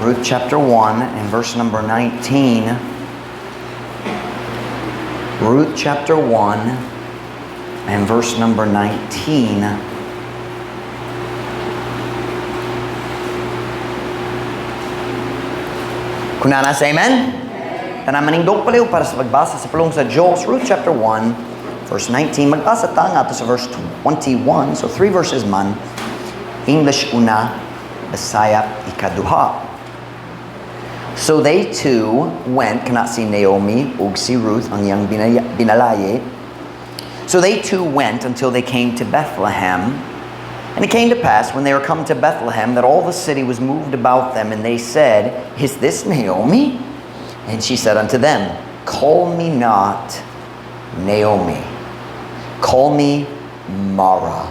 Ruth chapter 1 and verse number 19. Ruth chapter 1 and verse number 19. Kunana sa amen? Tanaman ng paliw para sa pagbasa sa pulong sa Diyos. Ruth chapter 1, verse 19. Magbasa tayo nga sa verse 21. So 3 verses man. English una, Bisaya ikaduha. So they two went, kana si Naomi ug si Ruth ang iyang binalaye. So they two went until they came to Bethlehem. And it came to pass when they were come to Bethlehem that all the city was moved about them, and they said, Is this Naomi? And she said unto them, Call me not Naomi, call me Mara.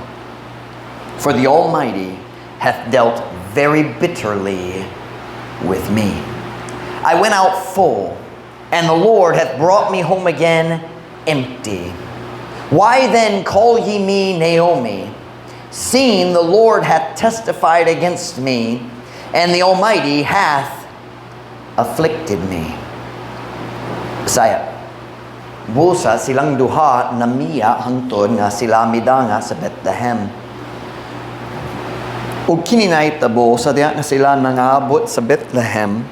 For the Almighty hath dealt very bitterly with me. I went out full, and the Lord hath brought me home again empty. Why then call ye me Naomi, seeing the Lord hath testified against me, and the Almighty hath afflicted me? Bisaya. Busa silang duha namiya hangtod nga sila midanga sa Bethlehem. Ug kini nahitabo sa diha nga sila nangaabot sa Bethlehem,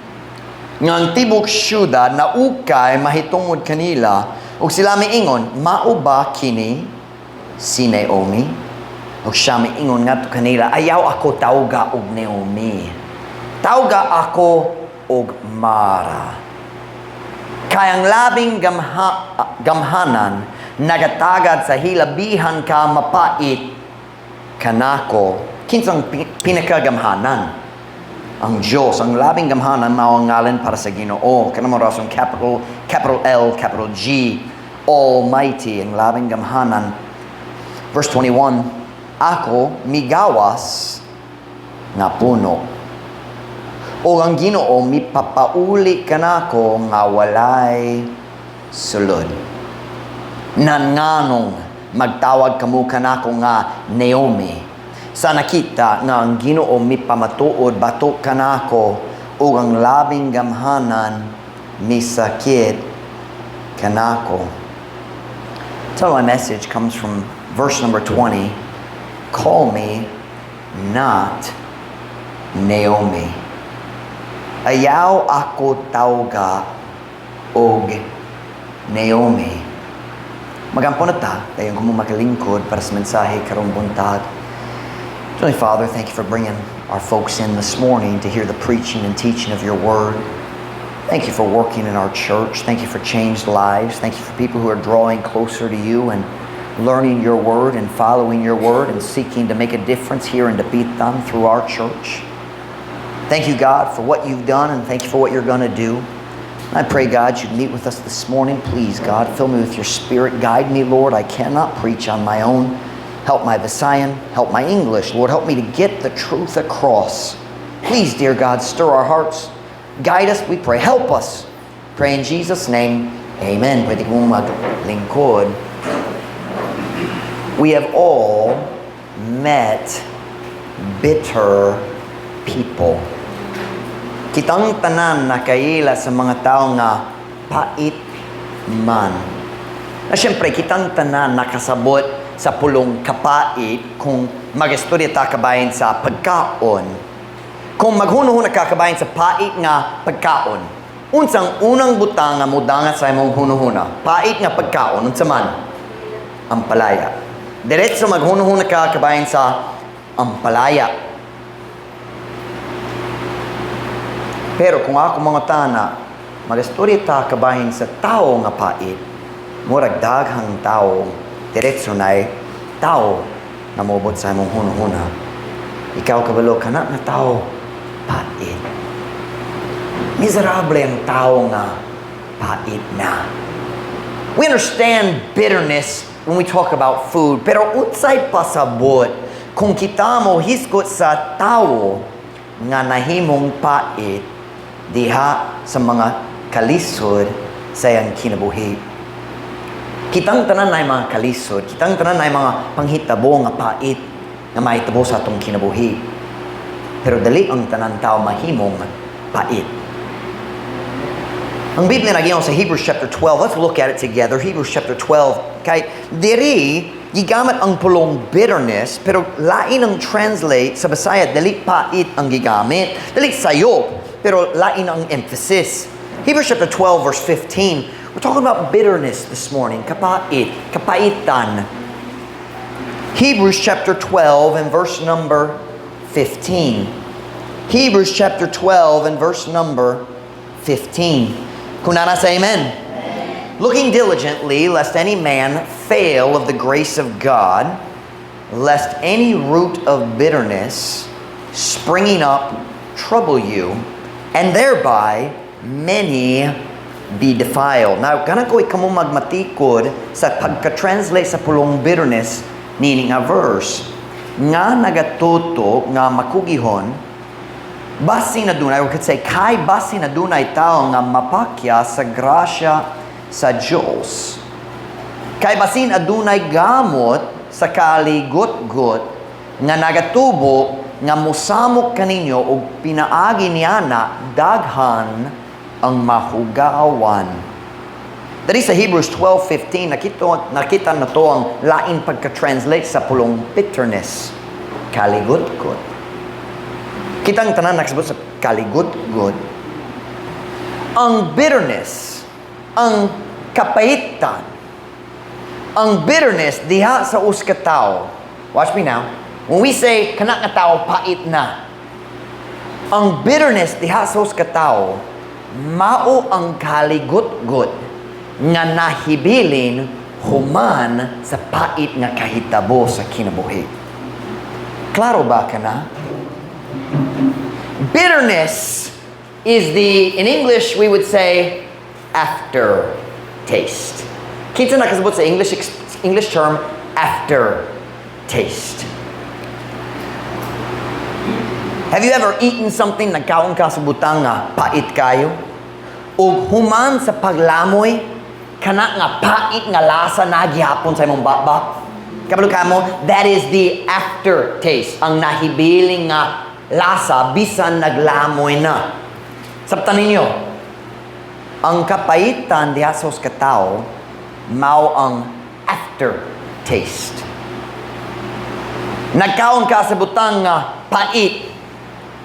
nga ang tibok syudad na ukay mahitungod kanila, ug sila miingon, mao ba kini si Naomi? Ug siya miingon ngadto kanila, ayaw ako tawga og Naomi, tawga ako og Mara. Kay ang labing gamhanan nagatagad sa hilabihan ka mapait kanako. Kinsang pinakagamhanan? Ang Diyos, ang labing gamhanan mao ang ngalan para sa Ginoo. Kanang mga rason capital L, capital G, Almighty, ang labing gamhanan. Verse 21, ako migawas nga puno, o ang Ginoo mipapauli kanako nga walay sulod. Nanganong magtawag kamo kanako nga Naomi, sa nakita nga ang Ginoo mipamatuod batok kanako, o ang labing gamhanan misakit kanako. So my message comes from verse number 20. Call me not Naomi. Ayaw ako tawga og Naomi. Magampo na ta, dayon ko mo makalingkod para sa mensahe karong buntag. Heavenly Father, thank you for bringing our folks in this morning to hear the preaching and teaching of your word. Thank you for working in our church. Thank you for changed lives. Thank you for people who are drawing closer to you and learning your word and following your word and seeking to make a difference here in Dapitan through our church. Thank you, God, for what you've done, and thank you for what you're going to do. I pray, God, you'd meet with us this morning. Please, God, fill me with your Spirit. Guide me, Lord. I cannot preach on my own. Help my Visayan, help my English. Lord, help me to get the truth across. Please, dear God, stir our hearts. Guide us, we pray. Help us. Pray in Jesus' name. Amen. Pwede kong maglingkod. We have all met bitter people. Kitang tanan nakaila sa mga tao nga pait man. Na siyempre, kitang tanan nakasabot sa pulong kapait kung mag-istorya ta kabayan sa pagkaon. Kung maghuno-huno kakabayan sa pait nga pagkaon, unsang unang butang nga mudangat sa imong huno-huna, pait nga pagkaon, unsa man? Ampalaya. Diretso maghuno-huno kakabayan sa ampalaya. Pero kung ako mga tana, mag-istorya ta kabayan sa tao nga pait, murag daghang tao, diretso na'y tao na mubot sa imong huno-huna. Ikaw kabalo ka na tao pait. Miserable ang tao nga pait na. We understand bitterness when we talk about food, pero unsay pasabot kung kita mo hiskot sa tao nga nahimong pait diha sa mga kalisod sa iyang kinabuhi. Kitang tanan na mga kalisod, kitang tanan na mga panghitabo nga pait nga mahitabo sa atong kinabuhi. Pero dali ang tanan tao mahimong pait. Ang Biblia nagyaw sa Hebrews chapter 12. Let's look at it together. Hebrews chapter 12. Kay diri gigamit ang pulong bitterness, pero lain ang translate sa Bisaya, dali pait ang gigamit. Dali sayo, pero lain ang emphasis. Hebrews chapter 12 verse 15. We're talking about bitterness this morning. Kapait, kapaitan. Hebrews chapter 12 and verse number 15. Hebrews chapter 12 and verse number 15. Kunana say amen. Amen. Looking diligently, lest any man fail of the grace of God, lest any root of bitterness springing up trouble you, and thereby many be defiled. Now, kana ko ikamo magmatikod sa pagka-translate sa pulong bitterness nini nga verse nga nagatuto nga makugihon basi na dunay, we could say kay basi na dunay tao nga mapakya sa grasya sa Diyos. Kay basin adunay gamot sa kaligot-got nga nagatubo nga musamok kaninyo og pinaagi niya na daghan ang mahugawan. Dari sa Hebrews 12:15 nakita na to ang lain pagka-translate sa pulong bitterness. Kaligot-got. Kitang tanan nagsabot sa kaligot-got. Ang bitterness, ang kapaitan, ang bitterness diha sa uska tao. Watch me now. When we say kana nga tao pait na, ang bitterness diha sa uska tao mao ang kaligot-got nga nahibilin human sa pait nga kahitabo sa kinabuhi. Klaro ba ka na? Bitterness is in English we would say aftertaste. Kinsa nakasabot sa English term aftertaste. Have you ever eaten something nagkaon ka sa butang nga pait kayo? O human sa paglamoy, kana nga pait nga lasa na gihapon sa imong baba? Kabalo ka mo, that is the aftertaste. Ang nahibiling nga lasa bisan naglamoy na. Sabtan ninyo, ang kapaitan diha sa katao mao ang aftertaste. Nagkaon ka sa butang nga pait,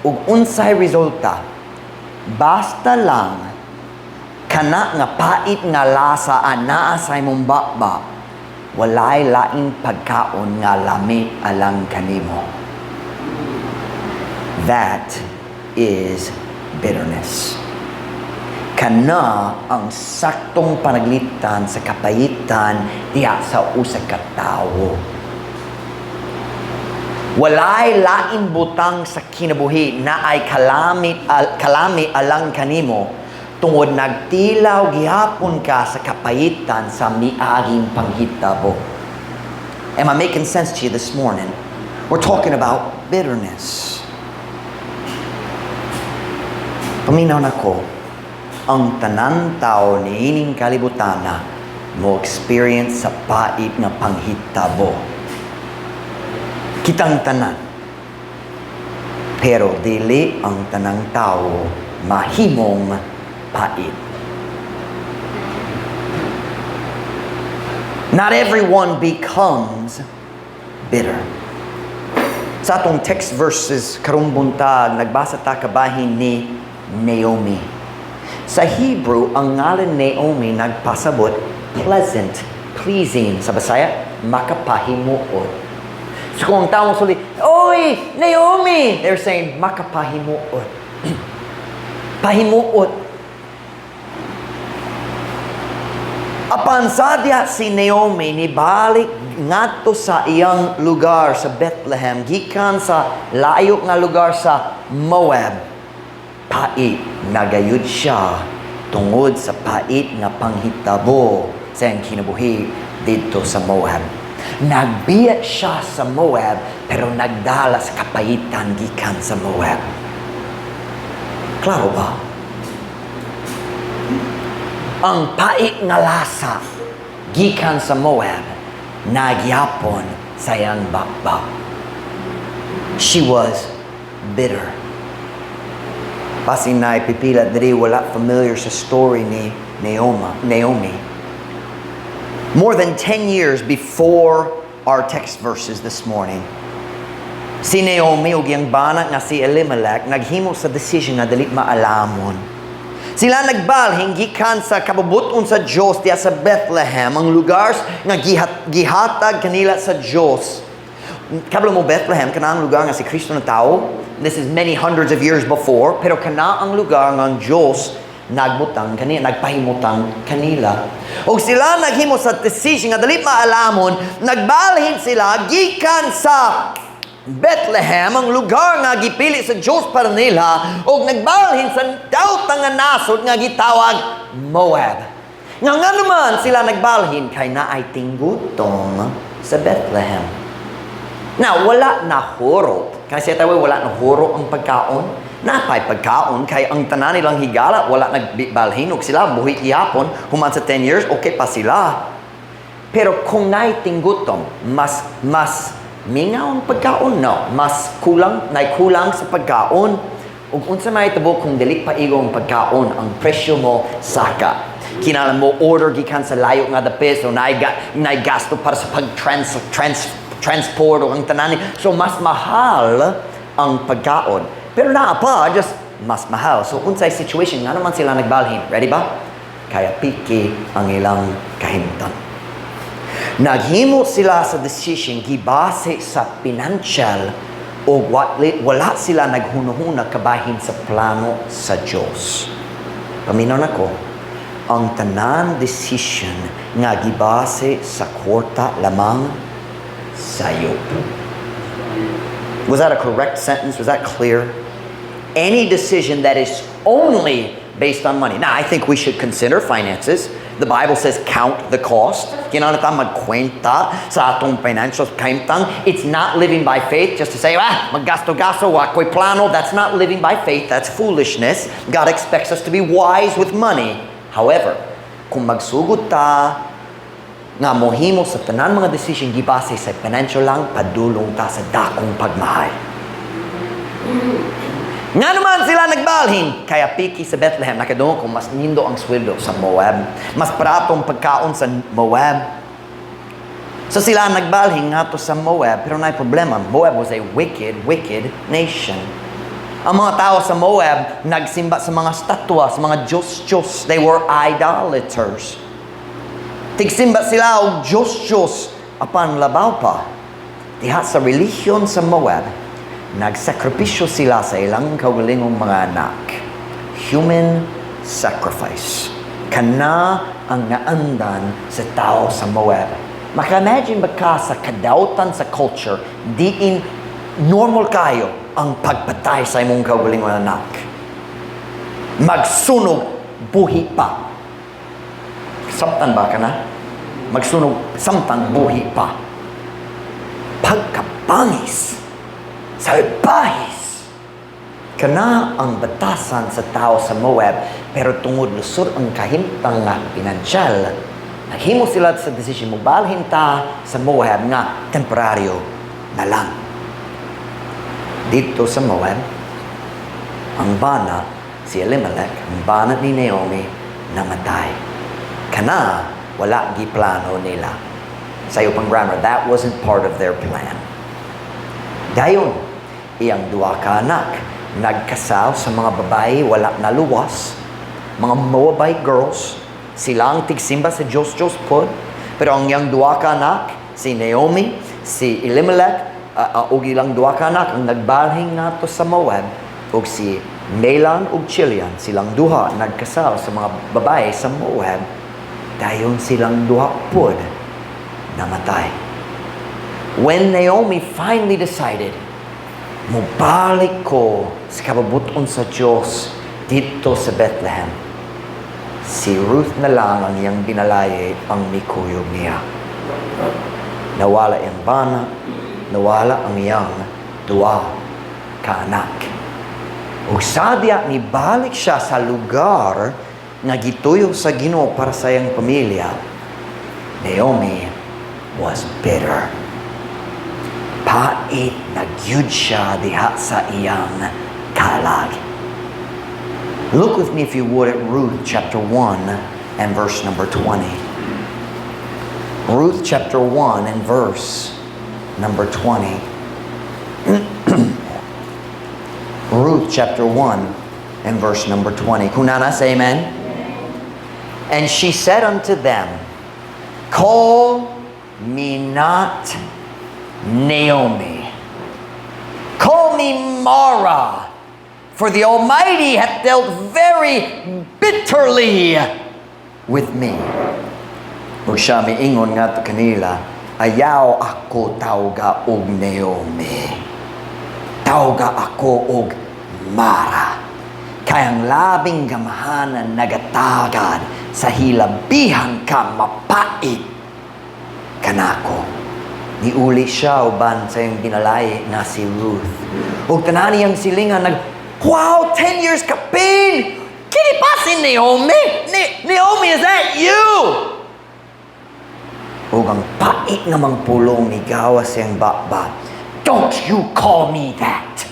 ug unsay resulta, basta lang kana nga pait nga lasa anaa sa imong baba, walay laing pagkaon nga lami alang kanimo. That is bitterness. Kana ang saktong panaglitan sa kapaitan diha sa usa ka tawo. Walay lain butang sa kinabuhi na ay kalami alang kanimo tungod nagtilaw gihapon ka sa kapaitan sa miaging panghitabo. Am I making sense to you this morning? We're talking about bitterness. Paminaw na ko, ang tanan tao niining kalibutana mo experience sa pait nga panghitabo. Kitang tanan. Pero dili ang tanang tao mahimong pait. Not everyone becomes bitter. Sa atong text verses karong buntag, nagbasa ta kabahin ni Naomi. Sa Hebrew, ang ngalan Naomi nagpasabot pleasant, pleasing. Sa Bisaya, makapahimuot. So kung ang taong suli, oy, Naomi! They're saying, makapahimuot. Pahimuot. Apan sadya si Naomi nibalik ngadto sa iyang lugar sa Bethlehem, gikan sa layo nga lugar sa Moab. Pait, nagayud siya tungod sa pait nga panghitabo sa iyang kinabuhi dito sa Moab. Nagbiya siya sa Moab, pero nagdala sa kapaitan gikan sa Moab. Klaro ba? Ang pait nga lasa gikan sa Moab, nagyapon sa iyang bakbak. She was bitter. Pasin na ipipila diri wala familiar sa story ni Naomi. More than 10 years before our text verses this morning, si Naomi ug iyang bana nga si Elimelech naghimo sa decision nga dili maalamon. Sila nagbalhin gikan sa kabubuton sa Dios diya sa Bethlehem, ang lugar nga gihatag kanila sa Dios. Kabalo mo Bethlehem, kana ang lugar nga si Kristo na tao. This is many hundreds of years before, pero kana ang lugar nga ang Dios nagpahimutang kanila. O sila naghimo sa decision nga dili maalamon, nagbalhin sila gikan sa Bethlehem, ang lugar nga gipili sa Diyos para nila, o nagbalhin sa daotang nga nasod nga gitawag Moab. Nga naman sila nagbalhin kay naay tinggutong sa Bethlehem. Now, wala na huro. Kasi tayo wala na huro ang pagkaon. Napay pagkaon kay ang tanan nilang higala wala nagbalhin og sila buhi ihapon human sa 10 years okay pa sila. Pero kung naay tinggutong mas mingaw ang pagkaon, no. Mas kulang sa pagkaon. Ug unsa may tabo kung dili pa igong pagkaon, ang presyo mo saka. Kinahanglan mo order gikan sa layo nga dapit, so naay gasto para sa transport o ang tanan. So mas mahal ang pagkaon. Pero naa pa, just mas mahal. So unsay situation nga naman sila nagbalhin. Ready ba? Kaya piki ang ilang kahimtang. Naghimo sila sa decision gibase sa financial o wala sila naghunahuna kabahin sa plano sa Diyos. Paminaw na ko, ang tanan decision nga gibase sa kwarta lamang sayop. Was that a correct sentence? Was that clear? Any decision that is only based on money. Now, I think we should consider finances. The Bible says count the cost. Kinahanglan ta magkwenta sa atong financial kaimtang. It's not living by faith just to say, maggasto-gasto, wakoy plano. That's not living by faith. That's foolishness. God expects us to be wise with money. However, kung magsugod ta nga mohimo sa tanan mga decision gibase sa financial lang, padulong ta sa dakong pagmahay. Nga naman sila nagbalhin, kaya piki sa Bethlehem, nakadungo kung mas nindo ang sweldo sa Moab. Mas pratong pagkaon sa Moab. So sila nagbalhin nga to sa Moab, pero naay problema. Moab was a wicked nation. Ang mga tao sa Moab, nagsimba sa mga statwa, sa mga Diyos. They were idolaters. Tigsimba sila og Diyos, apan labaw pa. Diha sa relihiyon sa Moab, nagsakripisyo sila sa ilang kaugalingong mga anak. Human sacrifice. Kana ang naandan sa tao sa Moab. Maka-imagine ba ka sa kadautan sa culture, diin normal kayo ang pagpatay sa imong kaugalingong anak. Magsunog buhi pa. Samtan ba ka na? Magsunog samtan buhi pa. Pagkabangis. Salbahis. Kana ang batasan sa tao sa Moab, pero tungod lusod ang kahimtang nga pinansyal, naghimo sila sa decision mo balhin ta sa Moab nga temporaryo na lang. Dito sa Moab, ang bana, si Elimelech, ang bana ni Naomi, namatay. Kana, wala giplano nila. Sayo pang grammar, that wasn't part of their plan. Dayon, iyang duwa ka anak, nagkasal sa mga babae, wala naluwas, mga Moabite girls, sila ang tigsimba sa Diyos pod, pero ang iyang duwa ka anak, si Naomi, si Elimelech, o ilang duwa ka anak, ang nagbalhing nato sa Moab, o si Melan o Chilian, silang duha, nagkasal sa mga babae sa Moab, dayon silang duha pod, namatay. When Naomi finally decided, mubalik ko sa kababuton sa Diyos dito sa Bethlehem, si Ruth na lang ang iyang binalaye ang mikuyog niya. Nawala iyang bana, nawala ang iyang duwa ka anak. Ug sadya ni balik siya sa lugar nga gituyo sa Ginoo para sa iyang pamilya. Naomi was bitter. Pait Nagyud siya diha sa iyang kalag. Look with me, if you would, at Ruth chapter 1 and verse number 20. Ruth chapter 1 and verse number 20. Ruth chapter 1 and verse number 20. Kunana, say amen. And she said unto them, call me not Naomi. Call me Mara, for the Almighty hath dealt very bitterly with me. Ug siya miingon nga to kanila, ayaw ako tawga og Naomi. Tawga ako og Mara. Kayang labing gamahanan nagatagad sa hilabihan ka mapait kanako. Niuli siya uban sa iyong binalay nga si Ruth. Ug tanan niyang silingan wow, 10 years ka pin! Kini pa si Naomi? Naomi, is that you? Ug ang pait nga mangpulong ni gawas siyang baba. Don't you call me that.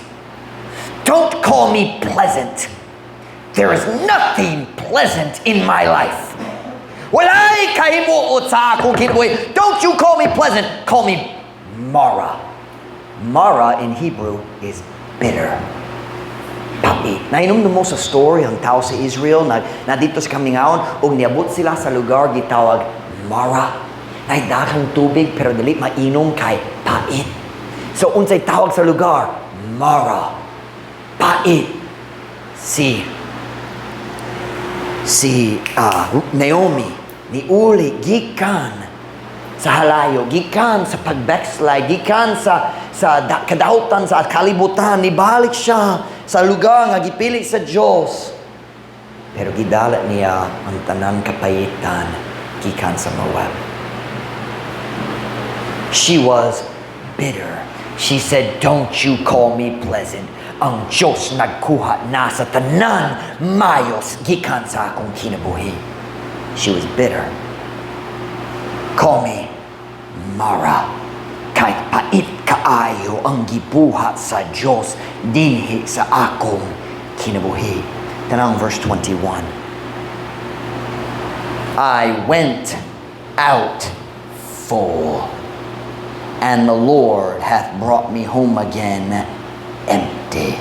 Don't call me pleasant. There is nothing pleasant in my life. Walay kahimuot sa akong kinabuhi. Don't you call me pleasant. Call me Mara. Mara in Hebrew is bitter. Pait. Nainom mo sa story ang tao sa Israel na dito sa kamingaon ug niabot sila sa lugar gitawag Mara. Nay daghang tubig pero dili mainom kay pait. So unsay tawag sa lugar? Mara. Pait. Si Naomi niuli gikan sa halayo, gikan sa pag-backslide, gikan sa kadahutan sa kalibutan, nibalik siya sa lugar nga gipili sa Dios. Pero gidala niya ang tanan kapayitan gikan sa Moab. She was bitter. She said, don't you call me pleasant. Ang Diyos nagkuha na sa tanan mayos gikan sa akong kinabuhi. She was bitter. Call me Mara. Kay pait kaayo ang gibuhat sa Diyos dinhi sa akong kinabuhi. Tanang verse 21. I went out full, and the Lord hath brought me home again empty.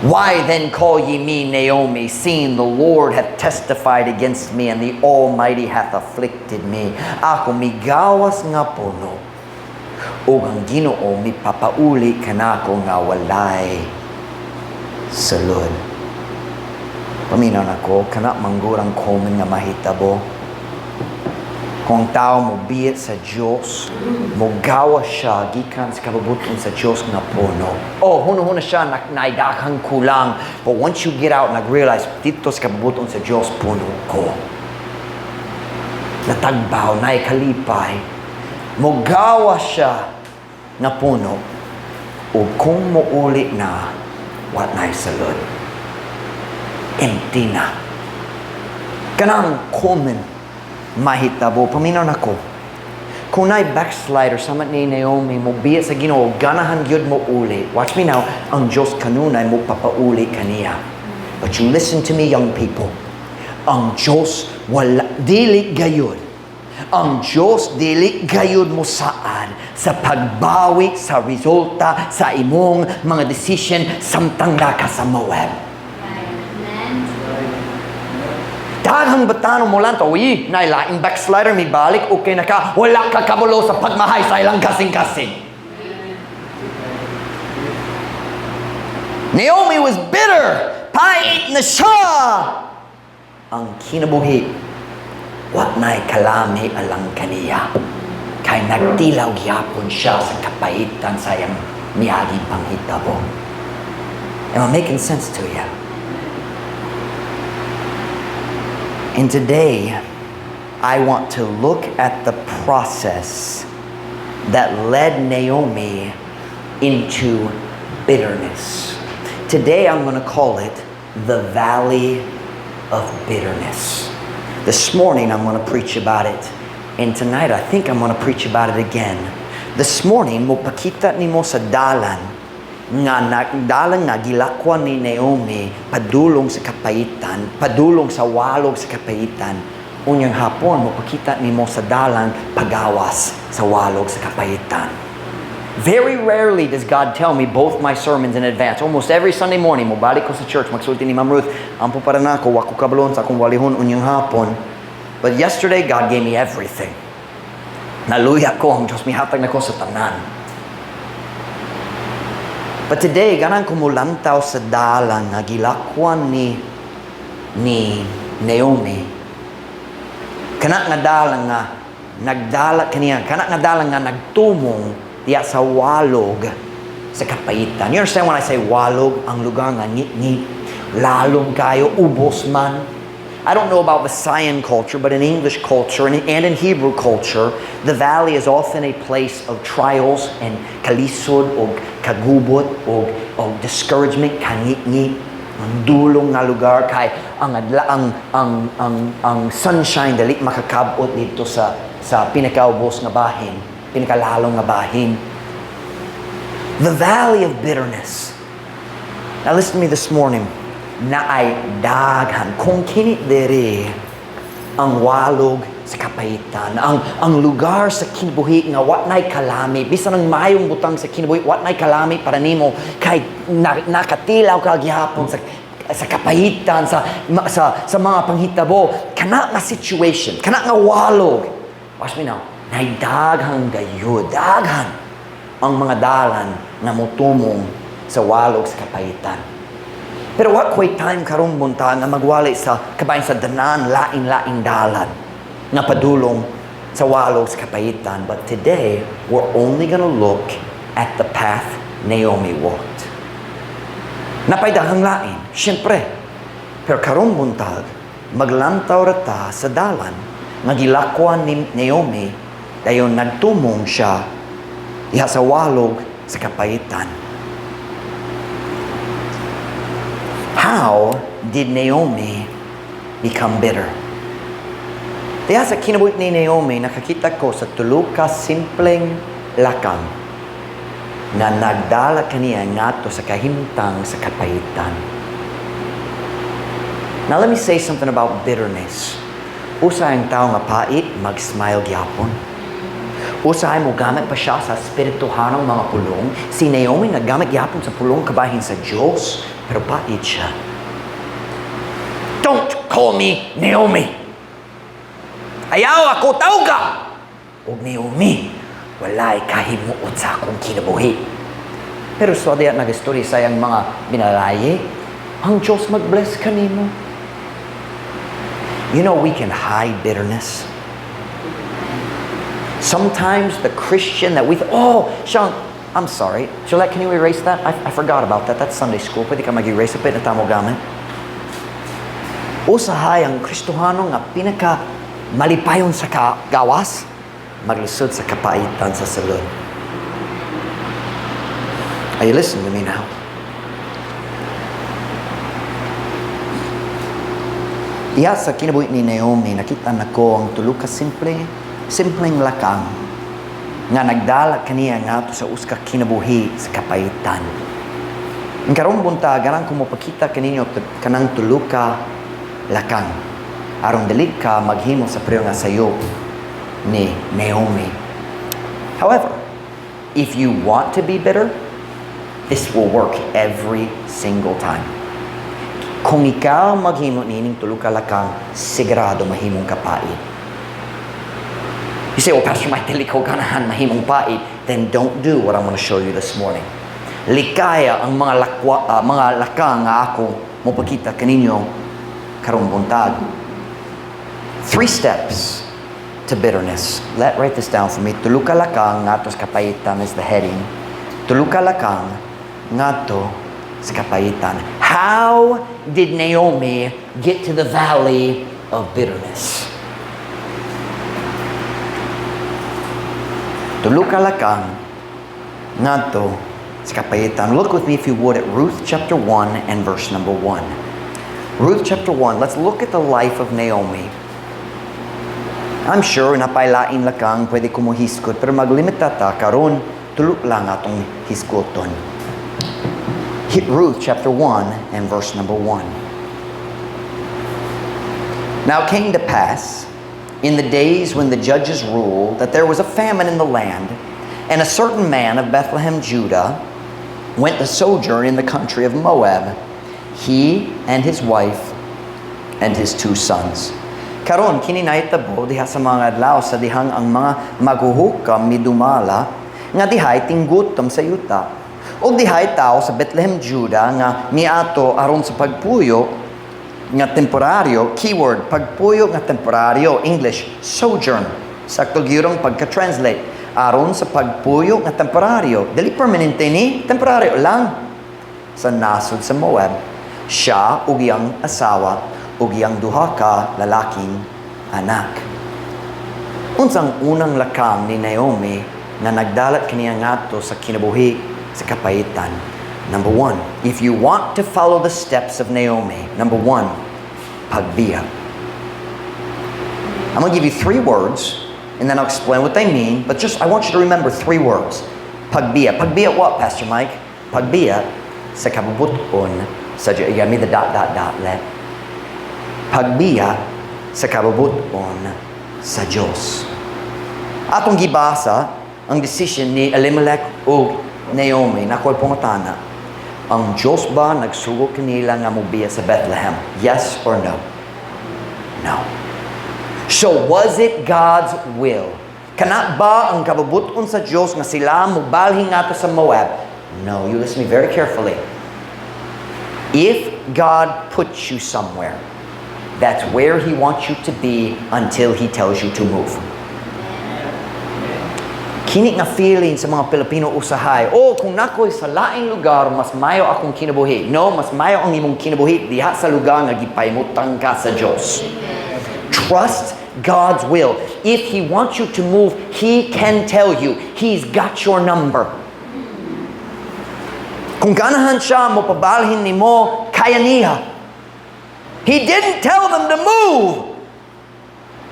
Why then call ye me Naomi, seeing the Lord hath testified against me, and the Almighty hath afflicted me? Ako migawas nga puno, ug ang Ginoo mipapauli kanako nga walay sulod. Paminaw nako, kana manggurang komen nga mahitabo. Kung tao mo biyat sa Diyos, mo gawa siya gikan sa kababuton sa Diyos nga puno. Oh, huno-huno siya naidakang kulang. But once you get out, nag-realize, dito sa kababuton sa Diyos, puno ko. Natagbaw, naikalipay. Mo gawa siya na puno. O kung mo uli na, what naisalod? Empty na. Kanang common mahitabo, paminaw nako. Kung na'y backslider sa ni Naomi, mo biya sa Ginoo, ganahan yun mo uli. Watch me now, ang Diyos kanunay mo papauli kaniya. But you listen to me, young people. Ang Diyos wala, dili gayud. Ang Diyos dili gayud mo saan sa pagbawi sa resulta sa imong mga decision samtang naka sa Moab. Daghang batano mo lang to, uy, nailaing backslider, may balik, okay na ka, wala ka kabulo sa pagmahay sa ilang kasing-kasing. Naomi was bitter, pait na siya. Ang kinabuhi, what na'y kalami alang kaniya, kay nagtilaw gyapon siya sa kapaitan sa iyang miyaging panghitabo. Am I making sense to you? And today, I want to look at the process that led Naomi into bitterness. Today, I'm going to call it the Valley of Bitterness. This morning, I'm going to preach about it. And tonight, I think I'm going to preach about it again. This morning, mupakita nimo sa dalan nga gilakwan ni Naomi padulong sa kapayitan, padulong sa walog sa kapayitan. Unyang hapon, mupakita nimo sa dalan pagawas sa walog sa kapayitan. Very rarely does God tell me both my sermons in advance. Almost every Sunday morning, mubalik ko sa church, magsulti ni Ma'am Ruth, ampo para na ako, wako kabalon sa akong walihon unyang hapon. But yesterday, God gave me everything. Naluya ko, ang Diyos mihatag na ko sa tanan. But today, ganang kumulantaw sa dalan nga gilakwan ni Naomi. Kana nga dalan nga nagdala kaniya, kana nga dalan nga nagtumong diya sa walog sa kapayitan. You understand when I say walog, ang lugar nga ngit-ngit, lalong kayo, ubos man. I don't know about Visayan culture, but in English culture and in Hebrew culture, the valley is often a place of trials and kalisod o kagubot o discouragement, kangit-ngit, ang dulong nga lugar kay ang sunshine dali makakabot dito sa pinakaubos nga bahin, pinakalalong nga bahin. The valley of bitterness. Now listen to me this morning. Na ay daghan kung kini dere ang walog sa kapayitan, ang lugar sa kinabuhi nga wat nay kalami, bisan ang mayong butang sa kinabuhi wat nay kalami para nimo kay nakatilaw ka gihapon sa kapayitan, sa mga panghitabo, kana nga situation, kana nga walog. Watch me now, nay daghang gayud, daghan ang mga dalan na mutumong sa walog sa kapayitan. Pero wa ko'y time karong bunta nga magwali sa kabayan sa danan, laing-laing dalan nga padulong sa walog sa kapayitan. But today, we're only gonna look at the path Naomi walked. Napaydahang lain, syempre. Pero karong buntag, maglantaw rata sa dalan nga gilakwan ni Naomi dayon nagtumong siya diha sa walog sa kapayitan. How did Naomi become bitter? Diya sa kinabuhi ni Naomi, nakakita ko sa tuluka simpleng lakang na nagdala kaniya ngato sa kahimtang sa kapayitan. Now let me say something about bitterness. Usa ang tao nga pait, mag-smile gyapon. Usahay mo gamit pa siya sa espirituhanong mga pulong. Si Naomi naggamit gyapon sa pulong kabahin sa Diyos, pero pait siya. Don't call me Naomi. Ayaw ako tawga. Og Naomi, walay kahimuot sa akong kinabuhi. Pero so diya nag-story sayang mga binalaye, ang Diyos mag-bless kanimo. You know, we can hide bitterness. Sometimes the Christian that we Sean, I'm sorry. Gillette, can you erase that? I forgot about that. That's Sunday school. Pwede ka mag-erase it na tamo gamit. Usahay ang Kristohano nga pinaka malipayon sa gawas, maglisod sa kapaitan sa salud. Are you listening to me now? Iya sa kinabuhi ni Naomi, nakita na ko ang tuluka simpleng lakang nga nagdala kaniya nga to sa uska kinabuhi sa kapaitan. Ang karong bunta, garang kumupakita kaninyo kanang tuluka lakang. Aron dili ka maghimo sa priyo nga sayo ni Naomi. However, if you want to be bitter, this will work every single time. Kung ikaw maghimo nining tuluka lakang, sigurado mahimong kapait. You say, oh, Pastor Mike, dili ko ganahan mahimong pait. Then don't do what I'm going to show you this morning. Likaya ang mga lakang nga ako mopakita kaninyo karong buntag. 3 steps to bitterness. Write this down for me. Tuluka lakang ngato sa kapaitan is the heading. Tuluka lakang ngato sa kapaitan. How did Naomi get to the valley of bitterness? Tuluka lakang ngato sa kapayitan. Look with me if you would at Ruth chapter 1 and verse number 1. Ruth chapter 1, let's look at the life of Naomi. I'm sure napailain lakang pwede kumuhiskot, pero maglimita ta karon tulok lang atong hisgoton. Hit Ruth chapter 1 and verse number 1. Now it came to pass in the days when the judges ruled that there was a famine in the land, and a certain man of Bethlehem, Judah, went to sojourn in the country of Moab, he and his wife and his 2 sons. Karon kini nahitabo diha sa mga adlaw sa dihang ang mga maghuhukam midumala nga dihay tinggutom sa yuta. O dihay tao sa Bethlehem, Judah nga niato aron sa pagpuyo nga temporaryo, keyword pagpuyo nga temporaryo, English sojourn. Sakto gyurong pagka-translate aron sa pagpuyo nga temporaryo. Dili permanente ni, temporaryo lang. Sa nasod sa Moab, siya ug iyang asawa ug iyang duha ka lalaking anak. Unsang unang lakang ni Naomi na nagdalat kaniya ngadto sa kinabuhi sa kapayitan. Number 1, if you want to follow the steps of Naomi, number 1, pagbiya. I'm going to give you 3 words and then I'll explain what they mean, but I want you to remember 3 words. Pagbiya. Pagbiya what, Pastor Mike? Pagbiya sa kabubuton sa Diyos. Give me the ... let. Pagbiya sa kabubuton sa Diyos. Atong gibasa ang decision ni Elimelech o Naomi na ko'y pangutana. Ang Diyos ba nagsugo kanila nga mobiya sa Bethlehem? Yes or no? No. So was it God's will? Kana ba ang kabubuton sa Diyos nga sila mubalhin nga to sa Moab? No. You listen to me very carefully. If God puts you somewhere, that's where He wants you to be until He tells you to move. Kini nga feeling sa mga Pilipino usahay, kung nako'y sa laing lugar, mas mayo akong kinabuhi. No, mas mayo ang imong kinabuhi diha sa lugar nga gipaymutang ka sa Diyos. Trust God's will. If He wants you to move, He can tell you. He's got your number. Kung ganahan siya mo pabalhin nimo, kaya niya. He didn't tell them to move.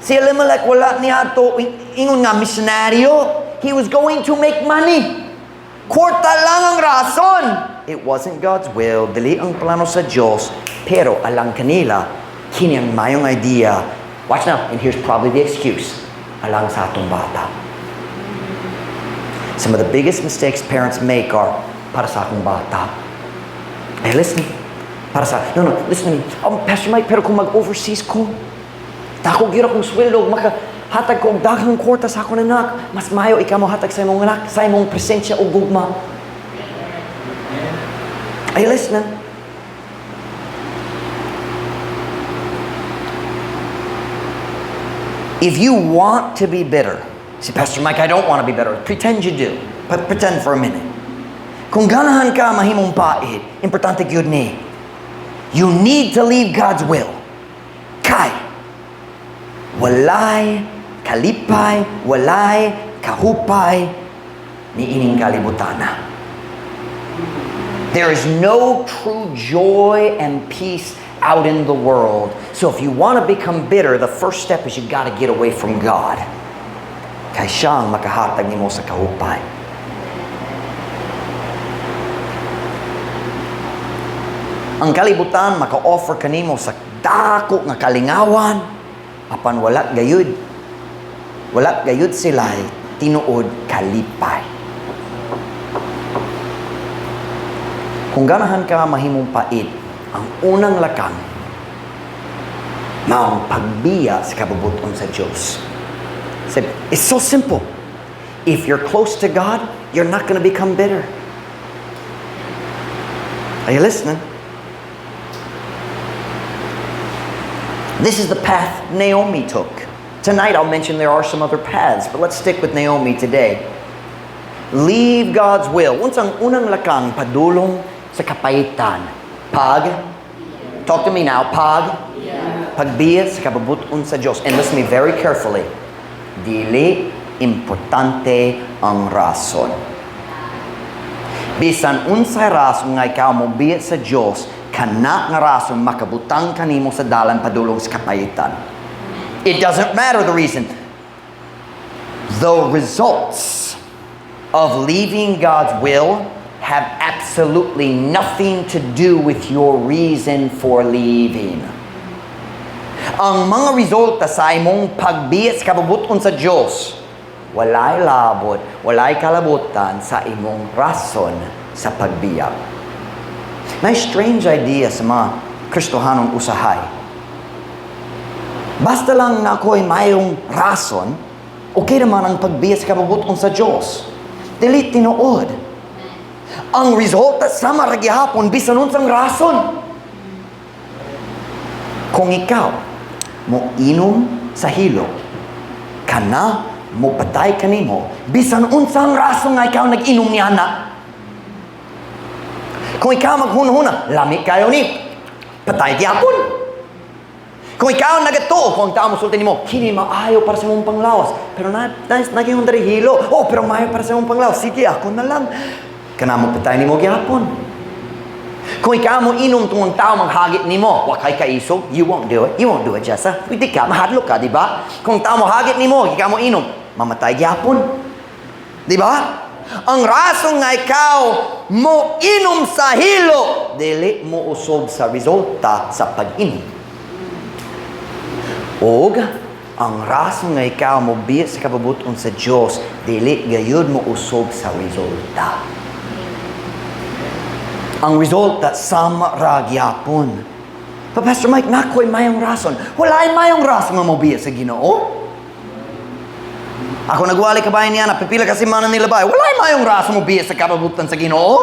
Si Elimelech wala niya to ingon nga misyonaryo. He was going to make money. Kwarta lang ang rason. It wasn't God's will. Dili ang plano sa Diyos. Pero alang kanila, kini ang mayong idea. Watch now, and here's probably the excuse. Alang sa atong bata. Some of the biggest mistakes parents make are para sa akong bata. Hey, listen. Para sa, no, listen to me. Pastor Mike, pero kung mag-overseas ko, dako gira kong sweldo, makahatag ko og daghang kwarta sa akong anak, mas mayo ikaw mo hatag sa imong anak, sa imong presensya o gugma. Are you listening? If you want to be bitter, say, Pastor Mike, I don't want to be bitter. Pretend you do. But pretend for a minute. Kung ganahan ka mahimong pait, importante gyud ni, you need to leave God's will. Kay, walay kalipay, walay kahupay ni ining kalibutana. There is no true joy and peace out in the world. So if you want to become bitter, the first step is you got to get away from God. Kay siyang makahatag nimo sa kahupay. Ang kalibutan maka-offer kanimo sa dako nga kalingawan apan wala gayud sila tinuod kalipay. Kung ganahan ka mahimong pait, ang unang lakang maong pagbiya sa kabubuton sa Diyos. It's so simple. If you're close to God, you're not going to become bitter. Are you listening? This is the path Naomi took. Tonight I'll mention there are some other paths, but let's stick with Naomi today. Leave God's will. Unsang unang lakang padulong sa kapayitan. Talk to me now. Pagbiya sa kabubuton sa Diyos. And listen to me very carefully. Dili importante ang rason. Bisan unsay rason nga ikaw mo biya sa Diyos, kana nga rason makabutang kanimo sa dalan padulong sa kapayitan. It doesn't matter the reason. The results of leaving God's will have absolutely nothing to do with your reason for leaving. Ang mga resulta sa imong pagbiya sa kabubuton sa Diyos, walay labot, walay kalabutan sa imong rason sa pagbiya. May strange idea sa mga Kristohanong usahay. Basta lang na ako'y mayroong rason, okay naman ang pagbiya sa kabubuton sa Diyos. Dili tinuod. Ang resulta sa maragyahapon bisan unsang rason. Kung ikaw mo inom sa hilo, kana mo patay kanimo bisan unsang rason nga ikaw nag-inom niya na. Kung ikaw maghunahuna, lami kayo ni patay gyapon. Kung ikaw nagatuo, kung ang tao mo sultan mo, kini maayo para sa mong panglawas. Pero naging dari hilo. Oh, pero maayo para sa mong panglawas. Sige, ako na lang. Kana mo patay ni mo gyapon. Kung ikaw mo inom tungong tao maghagit ni mo, wakay ka isog, you won't do it. You won't do it, Jessa. Pwede ka, mahadlok ka, di ba? Kung tao mo hagit ni mo, ikaw mo inom, mamatay gyapon. Di ba? Ang rason nga ikaw mo inom sa hilo, dili mo usog sa resulta sa pag-inom. Og ang rason nga ikaw mo biya sa kabubuton sa Diyos, dili gayud mo usog sa resulta. Ang resulta sama ra gyapon. But Pastor Mike, nakoy mayong rason. Wala ay mayong rason nga mo biya sa Ginoo. Ako nagwali kabayan niya na pipila kasi mana nila ba? Wala ay mayong rason mo biya sa kabubuton sa Ginoo.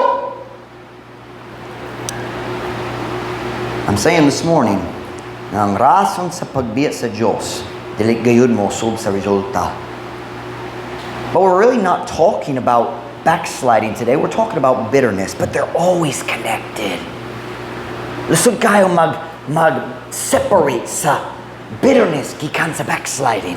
I'm saying this morning, na ang rason sa pagbiya sa Diyos, dili gayud mo usog sa resulta. But we're really not talking about backsliding today. We're talking about bitterness, but they're always connected. Lusod kayo mag-separate sa bitterness gikan sa backsliding.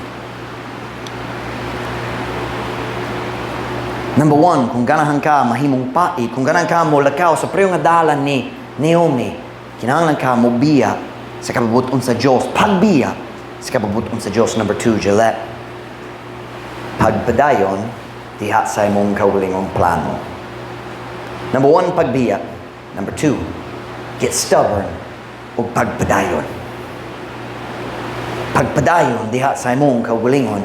Number one, kung ganahan ka mahimong pai, kung ganahan ka mo lakaw sa preyo nga dalan ni Naomi, kinahanglan ka mo biya sa kabubuton sa Diyos. Pagbiya sa kabubuton sa Diyos. Number two, Gillette. Pagpadayon, diha sa imong kaugalingong plano. Number one, pagbiya. Number two, get stubborn o pagpadayon. Pagpadayon, diha sa imong kaugalingon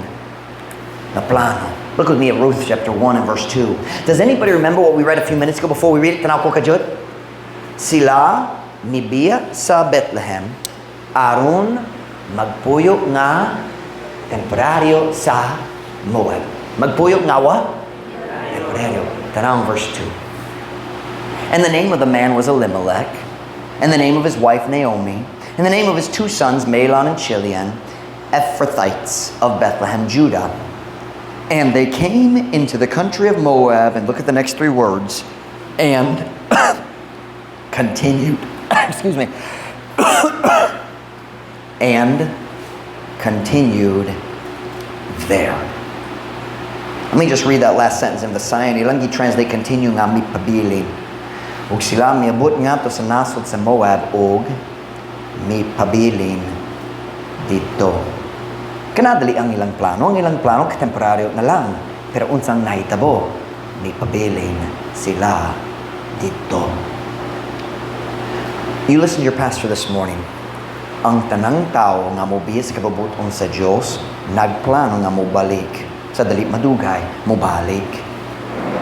na plano. Look with me at Ruth chapter 1 and verse 2. Does anybody remember what we read a few minutes ago before we read it? Tanaw ko kajud? Sila mibiya sa Bethlehem aron magpuyo nga temporaryo sa Moab. Magpuyo nga wa? Temporaryo. Tanaw verse 2. And the name of the man was Elimelech, and the name of his wife Naomi, and the name of his two sons Mahlon and Chilion, Ephrathites of Bethlehem, Judah. And they came into the country of Moab, and look at the next three words, and continued, excuse me, and continued there. Let me just read that last sentence in the Zion. Ilang gi-translate continue nga mi pabilin. Ug sila miabot nga to sa nasod sa Moab og mi pabilin dito. Kanadali ang ilang plano. Ang ilang plano katemporaryo na lang. Pero unsang nahitabo, mi pabilin sila dito. You listen to your pastor this morning. Ang tanang tao nga mobiya sa kabubuton sa Diyos, nagplano nga mobalik. Sa dali madugay, mobalik.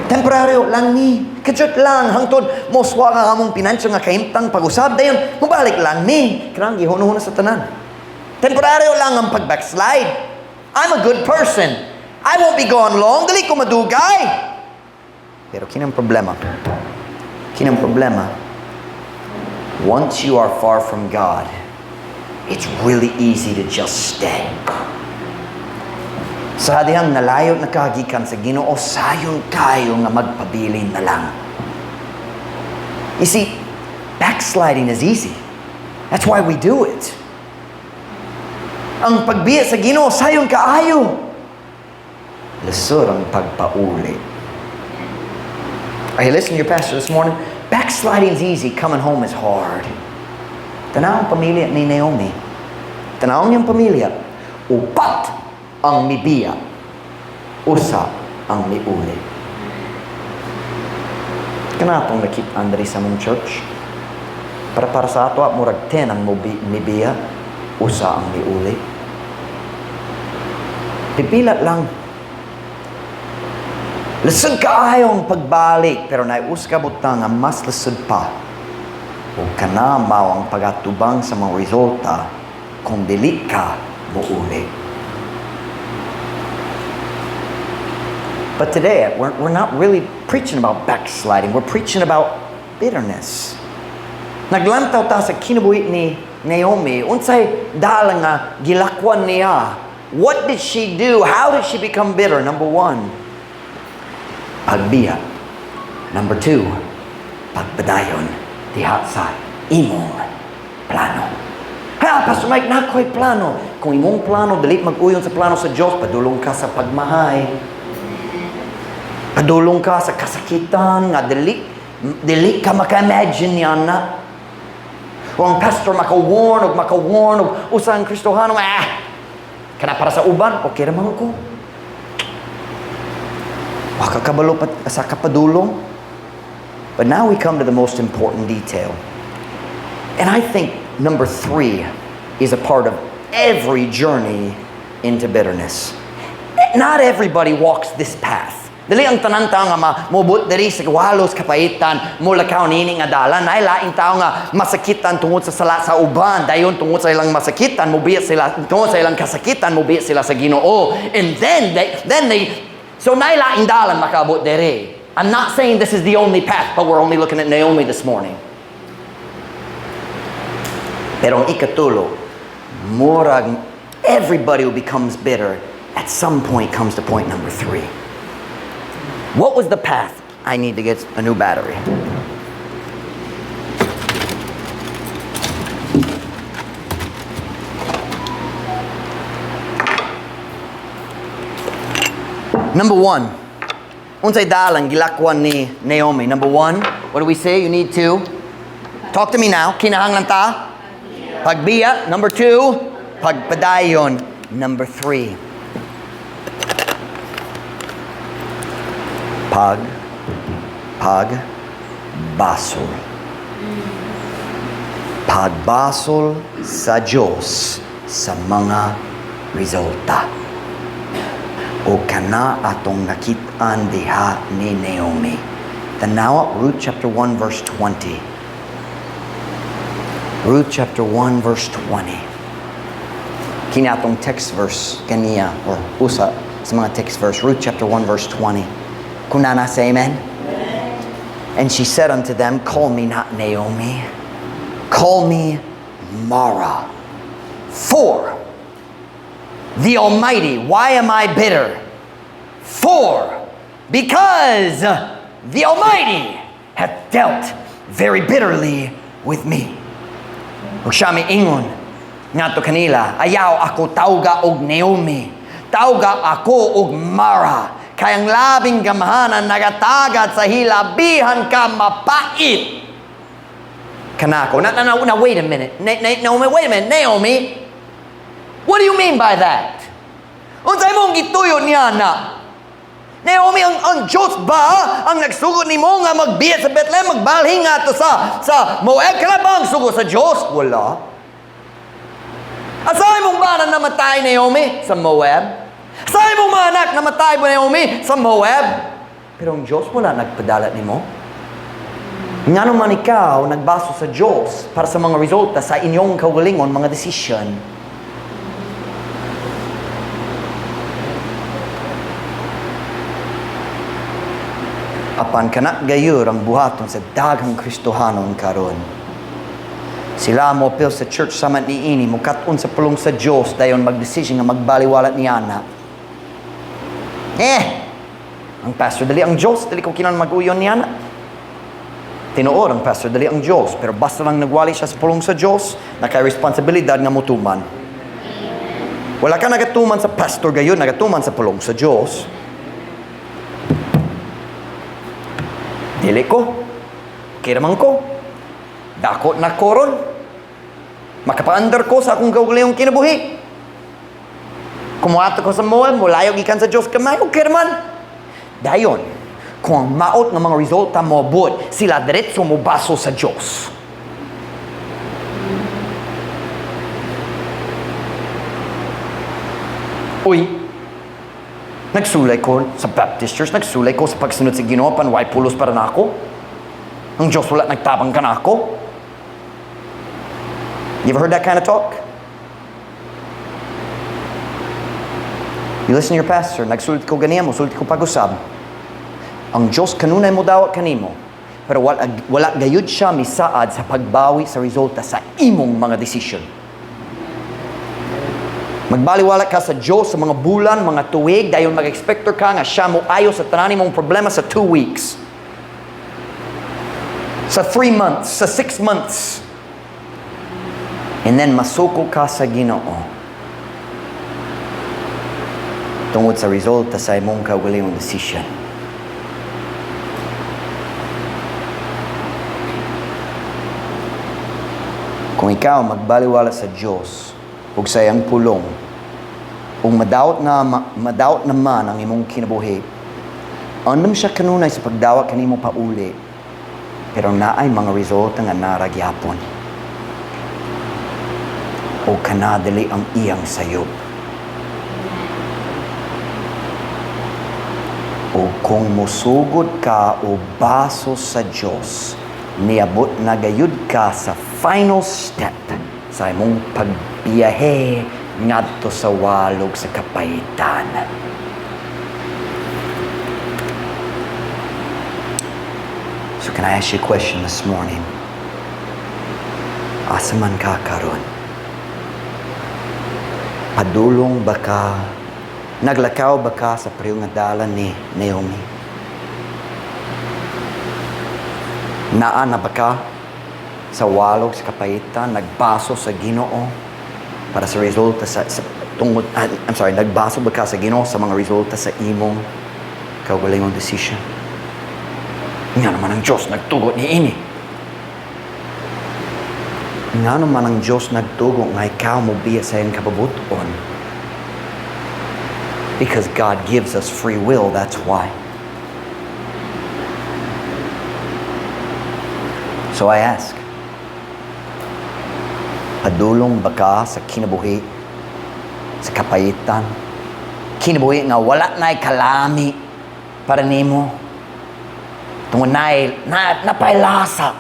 Temporaryo lang ni. Kajut lang. Hangtod, moswa nga among pinansyo nga kahimtang pag-usab. Dayon, mobalik lang ni. Kanang gihuno-huno sa tanan. Temporaryo lang ang pag-backslide. I'm a good person. I won't be gone long. Dali ko madugay. Pero kinang problema. Once you are far from God, it's really easy to just stay. Sa dihang nalayo na kagikan sa Ginoo, sayon kayo nga magpabilin na lang. You see, backsliding is easy. That's why we do it. Ang pagbiya sa Ginoo, sayon kaayo. Lusod ang pagpauli. Are you listening to your pastor this morning? Backsliding is easy, coming home is hard. Tanaw ang pamilya ni Naomi. Tanaw niyang pamilya. Upat ang mibiya usa ang miuli. Kanatong nakitaan diri sa mong church. Para sa ato, murag 10 ang mibiya, usa ang miuli. Pipila lang. Lasod kaayong pagbalik, pero naius ka butang nga mas lasod pa. O kanamaw ang pagatubang sa mga resulta kung dili ka muuli. But today, we're not really preaching about backsliding. We're preaching about bitterness. Naglantaw ta sa kinabuhi ni Naomi. Unsay dalang nga gilakwan niya. What did she do? How did she become bitter? Number 1, pagbiya. Number 2, pagpadayon diha sa imong plano. Ha, Pastor Mike, nakoy plano. Kung imong plano, dili mag-uyon sa plano sa Diyos, padulong ka sa pagmahay. Padulong ka sa kasakitan nga dili ka maka-imagine yan na. Kung ang pastor maka-warn og usang Kristohano, kana para sa uban, okay naman ko. Waka kabalo sa kapadulong. But now we come to the most important detail. And I think number 3 is a part of every journey into bitterness. Not everybody walks this path. Dali ang tananta nga mabut diri sa walos kapaitan mula kaon ini nga dalan ay laing tao nga masakitan tungod sa sala sa uban dayon tungod sa ilang masakitan mobiya sila tungod sa ilang kasakitan mobiya sila sa Ginoo, and then they so nay laing dalan makaabot diri. I'm not saying this is the only path, but we're only looking at Naomi this morning. Pero ang ikatulo, murag everybody who becomes bitter at some point comes to point number 3. What was the path? I need to get a new battery. Number 1. Unsay dalang gilakwan ni Naomi. Number 1, what do we say? You need to talk to me now. Kinahanglan ta? Pagbiya. Number 2, pagpadayon. Number 3, pagbasol. Pagbasol sa Diyos sa mga resulta. O kana atong nakitaan diha ni Naomi. Tanawa Ruth chapter 1 verse 20. Ruth chapter 1 verse 20. Kini atong text verse kaniya or usa sa mga text verse. Ruth chapter 1 verse 20. Kunana say amen? Amen. And she said unto them, call me not Naomi, call me Mara. For the Almighty, why am I bitter? Because the Almighty hath dealt very bitterly with me. Ug siya miingon ngadto kanila, ayaw ako tawga og Naomi, tawga ako og Mara. Kayang labing gamhanan nagatagad sa hilabihan ka mapait. Kanako. Now, wait a minute. Naomi, wait a minute. Naomi, what do you mean by that? Unsay mong gituyo niya na? Naomi, ang Diyos ba ang nagsugod ni mo nga magbiya sa Bethlehem, magbalhin nga to sa Moab? Kala ba ang sugod sa Diyos? Wala. Asay mong ba na namatay, Naomi? Sa Moab? Asay mong mga anak namatay mo, Naomi? Sa Moab? Pero ang Diyos wala nagpadala ni mo. Nga naman ikaw nagbaso sa Diyos para sa mga resulta sa inyong kaugalingon, mga desisyon. Apan kanak gayur ang buhaton sa daghang Kristohanon karon. Sila mo pil sa church sama ni ini, mukaton sa pulong sa Diyos, dayon magdesisyon nga magbaliwalat ni ana. Ang pastor dali ang Diyos, dali ko kinan mag-uyon ni ana. Tinuod ang pastor dali ang Diyos, pero basta lang nagwali siya sa pulong sa Diyos, naka-responsibilidad nga mutuman. Wala ka nagatuman sa pastor gayon, nagatuman sa pulong sa Diyos. Dili ko, kiraman ko, dakot na koron, makapaandar ko sa akong gaugalayong kinabuhi. Kumuha ko sa mo, mulayo gikan sa Diyos kamay, okay naman. Dayon, kung ang maot ng mga resulta mo abot, sila diretso mo baso sa Diyos. Uy, nagsulay ko sa Baptist Church, nagsulay ko sa pagsunod sa Ginoo, panway pulos para na ako. Ang Diyos wala nagtabang ka na ako. You ever heard that kind of talk? You listen to your pastor, nagsulit ko ganiya mo, sulit ko pag-usab. Ang Diyos kanunay mo dawat kanimo, pero wala gayud siya misaad sa pagbawi sa resulta sa imong mga desisyon. Magbaliwala ka sa Diyos sa mga bulan, mga tuig, dayon mag-expector ka nga siya mo ayo sa tanan mong problema sa 2 weeks. Sa 3 months, sa 6 months. And then masuko ka sa Ginoo. Tungod sa resulta sa imong kaugalingong decision. Kung ikaw magbaliwala sa Diyos, ug sa iyang pulong, ug madawat naman ang imong kinabuhi, andam siya kanunay sa pagdawat kanimo pauli, pero naay mga resulta nga naragyapon. O kanadali ang iyang sayop. O kung musugod ka o baso sa Diyos, niabot na gayud ka sa final step sa imong pagbiyahe ngadto sa walog sa kapayitan. So can I ask you a question this morning? Asa man ka karon? Padulong ba ka? Naglakaw ba ka sa pareho nga dalan ni Naomi? Naa na ba ka sa walog sa kapayitan, nagbaso sa Ginoo para sa resulta nagbaso ba ka sa Ginoo sa mga resulta sa imong kaugalingong decision? Nga naman ang Diyos nagtugot ni ini. Nga naman ang Diyos nagtugot nga ikaw mo biya sa iyong kapabuton. Because God gives us free will, that's why. So I ask, padulong ba ka sa kinabuhi, sa kapayitan? Kinabuhi nga wala na'y kalami para nimo. Tungod napay lasa.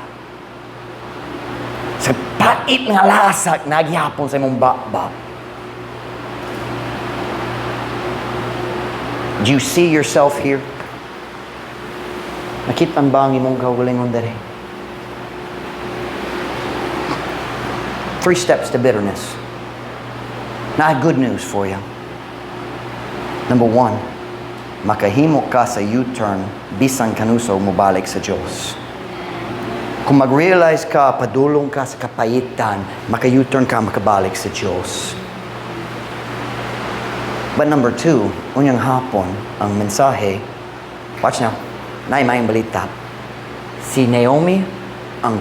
Sa pait nga lasa, nagyapon sa imong bakbak. Do you see yourself here? Nakitaan ba ang imong kaugalingon dere? 3 steps to bitterness. Now, I have good news for you. Number 1, makahimo ka sa U-turn bisan kanuso mubalik sa Diyos. Kung mag-realize ka, padulong ka sa kapayitan, maka-U-turn ka, makabalik sa Diyos. But number 2, unyang hapon, ang mensahe, watch now, naimay ang balita. Si Naomi, ang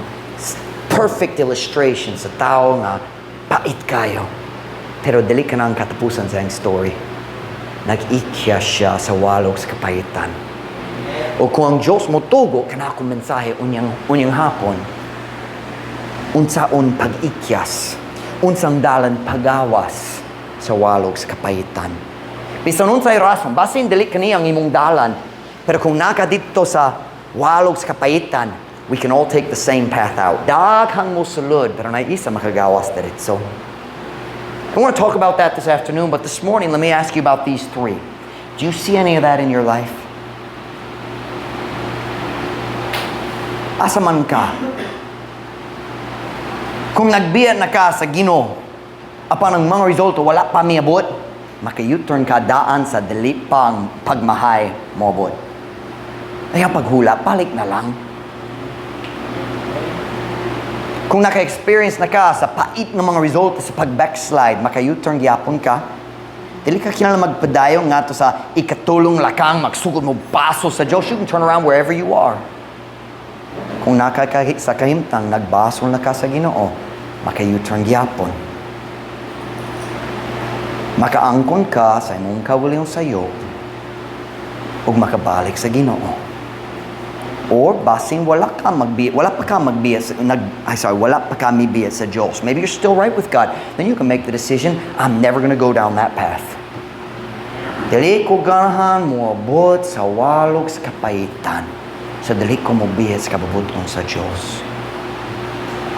perfect illustration sa tao nga pait kayo. Pero dili ka na ang katapusan sa iyang story. Nag-ikya siya sa walog sa kapayitan. O kung ang Diyos mo tugo, kana akong mensahe unyang hapon, unsaon pag-ikyas, unsang dalan pagawas sa walog sa kapayitan. Bisan unsay rason, basin dili kani ang imong dalan, pero kung naka dito sa walog sa kapayitan, we can all take the same path out. Daghang mo sulod, pero na isa makagawas diretso. I want to talk about that this afternoon, but this morning, let me ask you about these 3. Do you see any of that in your life? Asa man ka? Kung nagbiya na ka sa Ginoo, apan ang mga resulta wala pa miabot, maka-U-turn ka daan sa dili pang pagmahay moabot. Kaya paghula, balik na lang. Kung naka-experience na ka sa pait ng mga resulta sa pag-backslide, maka-U-turn gyapon ka, dili ka kinala magpadayon nga to sa ikatulong lakang magsugod mo baso sa Diyos. You can turn around wherever you are. Kung sa kahimtang nagbaso na ka sa Ginoo, maka-U-turn gyapon. Makaangkon ka sa imong kaugalingong sayo ug makabalik sa Ginoo. Or basing wala pa ka magbiya sa Diyos. Maybe you're still right with God. Then you can make the decision, I'm never gonna go down that path. Dili ko ganahan moabot sa walog sa kapayitan. So dili ko mobiya sa kababuton sa Diyos.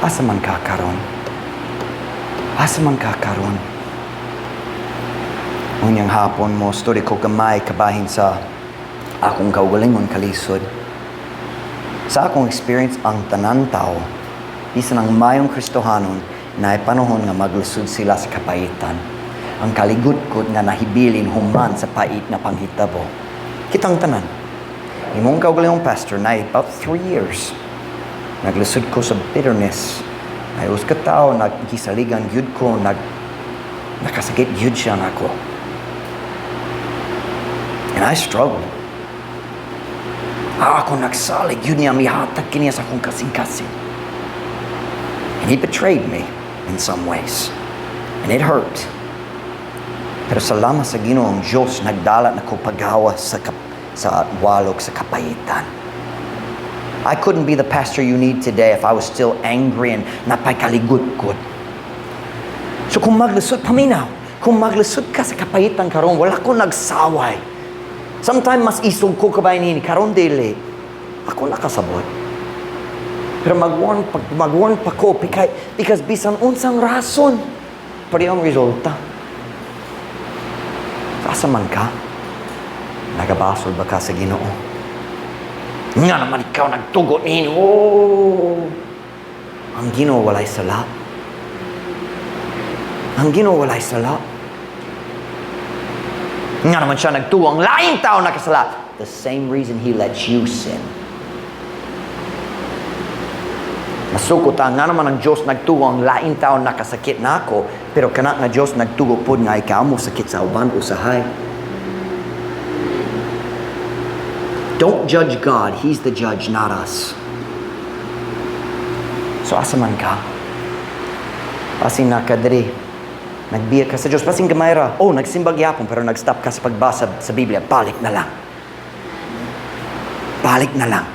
Asa man ka karon? Asa man ka karon? Unyang hapon mo, story ko gamay kabahin sa akong kaugalingon kalisod. Sa akong experience, ang tanan tao, bisan ang mayong Kristohanon, na panahon nga maglusod sila sa kapayitan. Ang kaligud-gud nga nahibilin human sa pait na panghitabo. Kitang tanan. Imong kaugalingong pastor na about 3 years. Naglusod ko sa bitterness. Ay us ka tao, nagkisaligan gyud ko, nakasakit gyud siya ako. And I struggled. Ako nagsalig, yun niya mihatag kiniya sa akong kasing-kasing. And he betrayed me in some ways. And it hurt. Pero salamat sa Ginoong Diyos, nagdala na ko paghawa sa walog sa kapayitan. I couldn't be the pastor you need today if I was still angry and napakaligud-gud. So kung maglusod, paminaw, kung maglusod ka sa kapayitan karon, wala ko nagsaway. Sometimes mas isog ko kabayan ini, karon dili. Ako nakasabot. Pero mag-warn pa ko, because bisan unsang rason, pari ang resulta. Asa man ka? Nagabasol ba ka sa Ginoo? Nga naman ikaw nagtugot ni oh! Ang Ginoo walay sala. Ang Ginoo walay sala. Nga naman siya nagtuwang laing tao nakasala. The same reason He lets you sin. Masukot nga naman ang Diyos nagtuwang laing tao nakasakit na ako, pero kana nga Diyos nagtugo po nga ikaw mo sakit sa uban usahay. Don't judge God. He's the judge, not us. So asa man ka? Pasing nakadiri. Nagbiya ka sa Diyos. Pasing gamayra. Oh, nagsimbag yapon pero nag-stop ka sa pagbasa sa Biblia. Balik na lang. Balik na lang.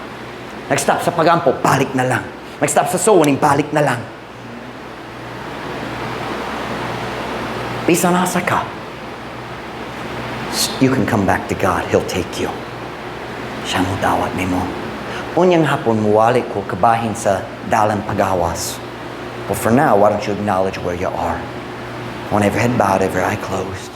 Nag-stop sa pagampo. Balik na lang. Nag-stop sa sowing. Balik na lang. Bisan nasa ka, you can come back to God. He'll take you. Siya mo dawat ni mo. Unyang hapon muwali ko kabahin sa dalan pagawas. But for now, why don't you acknowledge where you are? On every head bowed, every eye closed.